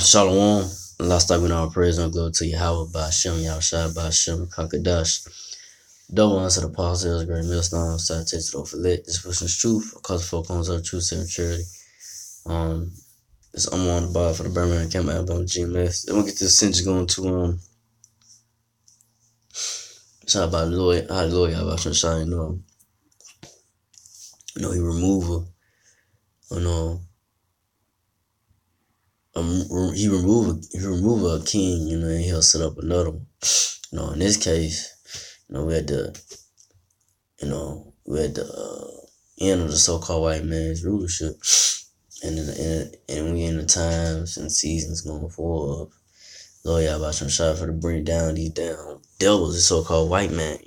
Shalom. Last time we know our praise and glory to Yahweh by Hashem, Yahushua by Hashem, Kakadash. Double unto the apostles, great millstone, satisfied to over lit. This person's truth, cause folk on the truth, and charity. I'm on the bar for the Birmingham Camp Alabama GMS. Then we'll get this cinch going to shout about the Lord, how the Lord Yahweh Shai, he remove he remove a king, and he'll set up another one. In this case, we had the end of the so-called white man's rulership, and we in the times and seasons going forward. Lord Yahweh Shai for to bring down these damn devils, the so-called white man,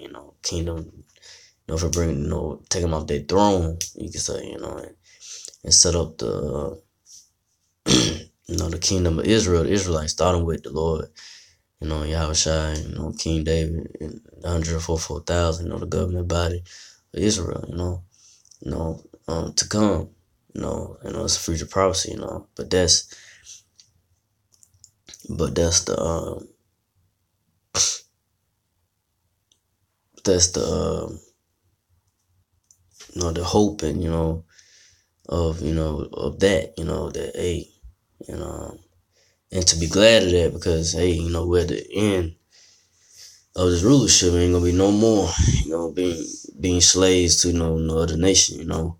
kingdom, for bringing, take them off their throne, you can say, and set up the the kingdom of Israel, the Israelites, starting with the Lord, Yahushua, King David, and the 144,000, the government body of Israel, to come, it's a future prophecy, but that's the the hope and of that, that hey, and to be glad of that, because hey, we're at the end of this rulership. Ain't gonna be no more, being slaves to no other nation, no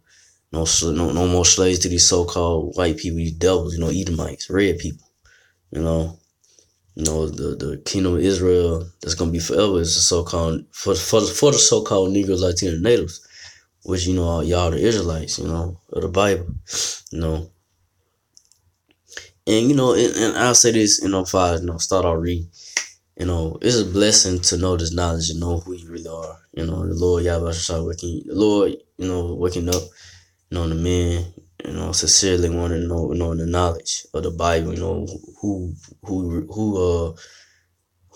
more slaves to these so-called white people, these devils, Edomites, red people, the kingdom of Israel that's gonna be forever is the so-called for the so-called Negroes, Latino natives, which y'all the Israelites, of the Bible, and and I'll say this, before I start out reading, it's a blessing to know this knowledge and know who you really are. The Lord Yahweh Shai waking up, the men, sincerely want to know the knowledge of the Bible, who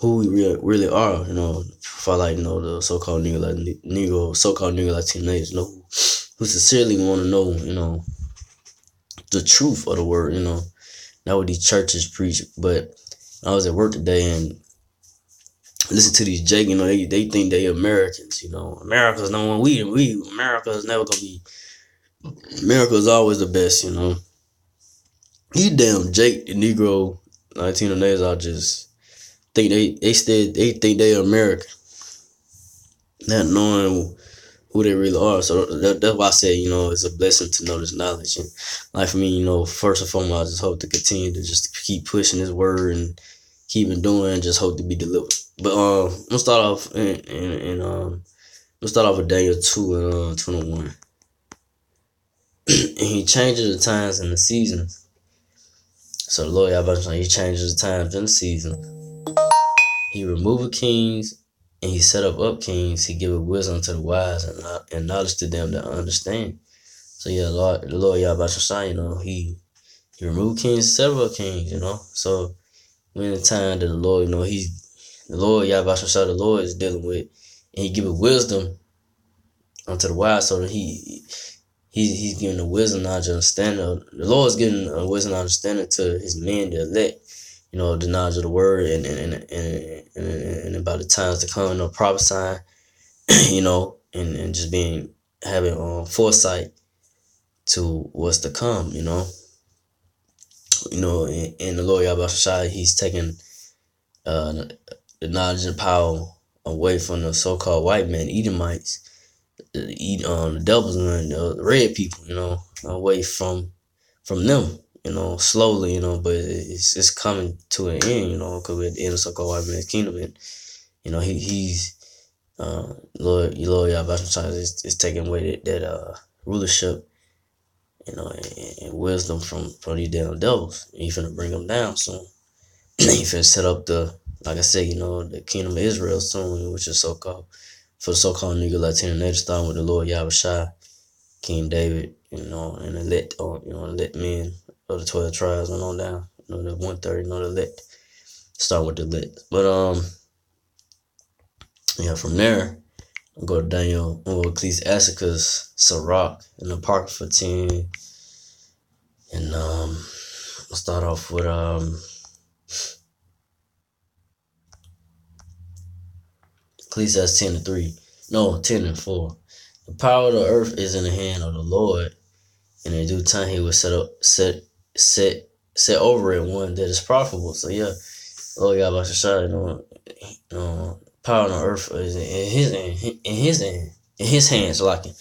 we really are, for the so-called so-called Negro Latino natives, who sincerely want to know, the truth of the word, not what these churches preach. But I was at work today and listen to these Jake, they think they Americans, America's no one. America is never gonna be. America is always the best, These damn Jake, the Negro Latino natives, are just think they think they American, not knowing who they really are. So that's why I say, it's a blessing to know this knowledge. And like for me, first and foremost, I just hope to continue to just keep pushing this word and keep it doing, and just hope to be delivered. But I'm gonna start off with Daniel 2 and 21. And he changes the times and the seasons. So the Lord Yahweh, he changes the times and the seasons. He removed kings and he set up kings. He giveth wisdom to the wise and knowledge to them that understand. So yeah, the Lord Yahweh Shai, he removed kings, set up kings, So we're in the time that the Lord, the Lord Yahweh Shai, the Lord is dealing with, and he giveth wisdom unto the wise. So that he's giving the wisdom, knowledge, understanding. The Lord is giving a wisdom, understanding to his men, the elect. The knowledge of the word and about the times to come, prophesying, and just having foresight to what's to come, and the Lord Yahweh Shai, he's taking the knowledge and power away from the so-called white men, Edomites, the devils and the red people, away from them. Slowly, but it's coming to an end, because we're at the end of so-called white man's kingdom, and he's Lord Yahweh is taking away that rulership, and wisdom from these damn devils. And he's finna bring them down soon. He's finna set up like I said, the kingdom of Israel soon, which is for the so-called Negro Latino natives, starting with the Lord Yahweh Shai, King David, and elect men of the 12 tribes and on down, the 130, the elect. Start with the elect. But from there, I'll go to Daniel, Ecclesiasticus, Sirach, and Apocrypha 10, and I'll start off with Ecclesiastes 10:3. No, 10:4. The power of the earth is in the hand of the Lord, and in due time he will set over it one that is profitable. So yeah, Lord God about to shout, power on the earth is in his hands, like the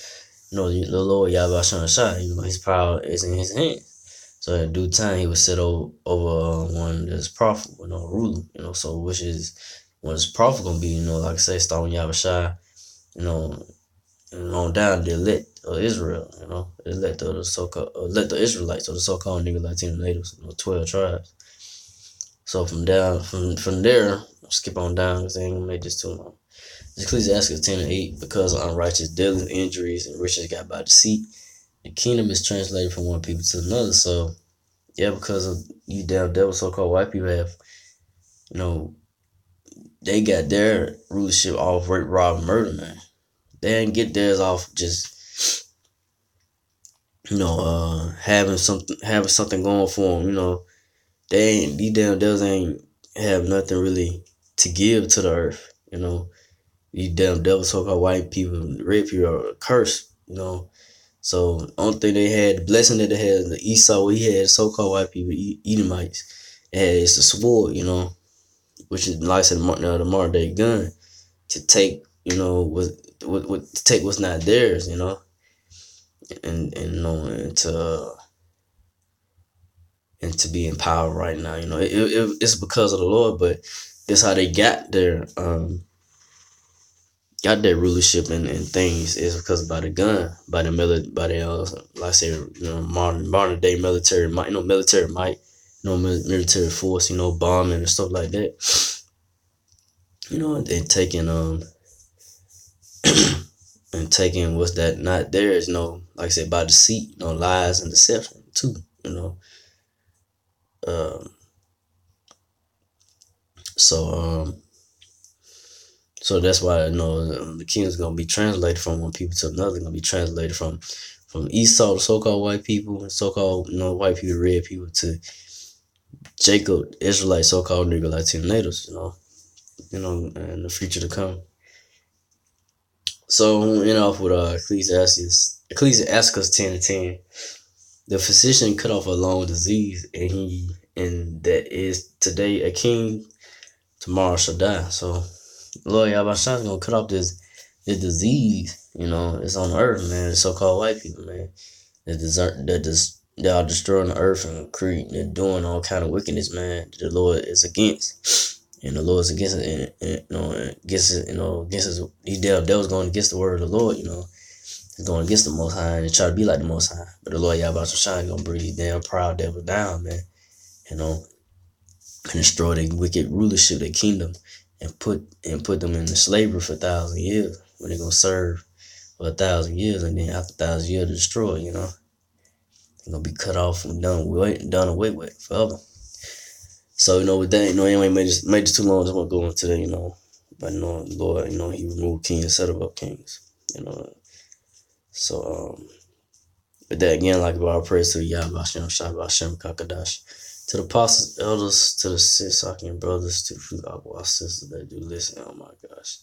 Lord Yahweh Shah, his power is in his hands. So in due time he will set over one that's profitable, ruler, so which is what is profitable gonna be, like I say, starting Yahweh Shah, and on down the elect of Israel, the elect of the so-called elect the Israelites, or the so-called nigga Latino natives, 12 tribes. So from there, I'll skip on down because I ain't gonna make this too long. Ecclesiastes 10:8, because of unrighteous dealings, injuries, and riches got by deceit, the kingdom is translated from one people to another. So yeah, because of you damn devil so-called white people have, they got their rulership off rape, rob, and murder, man. They didn't get theirs off just having something going for them. These damn devils ain't have nothing really to give to the earth. These damn devil so-called white people, red people are cursed. So the only thing they had, the blessing that they had, the Esau, he had so-called white people, Edomites, is the sword, which is like I said, the modern day gun to take, to take what's not theirs, and to be in power right now. It's because of the Lord, but that's how they got their rulership and things is because by the gun, by the like I said, modern day military might, military might, military force, bombing and stuff like that. And taking and taking what's that not theirs, like I said, by deceit, lies and deception too, So that's why the kingdom's gonna be translated from one people to another. Gonna be translated from Esau, the so-called white people, and so-called white people, red people, to Jacob, Israelite, so-called nigga Latino natives. In the future to come. So we'll end off with Ecclesiastes 10:10. The physician cut off a long disease, and that is today a king, tomorrow shall die. So Lord Yahweh is gonna cut off this disease. It's on the earth, man. The so-called white people, man. They are destroying the earth and they're doing all kind of wickedness, man. The Lord is against, and the Lord is against it, against these devils going against the word of the Lord. He's going against the Most High and try to be like the Most High. But the Lord Yahweh Shai gonna bring these damn proud devils down, man. And destroy their wicked rulership, their kingdom, and put them into slavery for 1,000 years, when they're gonna serve for 1,000 years, and then after 1,000 years destroy. They're gonna be cut off and done away with forever. So with that, anyway, made this too long. I just want to go into that, but Lord, He removed kings and set up kings. So with that, again, like our prayers to Yahweh Hashem, Shabbat Hashem, Kakadash, to the apostles, elders, to the Sisaki brothers, to the sisters that do listen. Oh my gosh.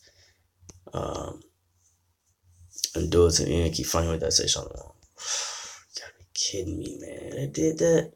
And do it to the end. Keep fighting with that. Say shalom. You gotta be kidding me, man. They did that.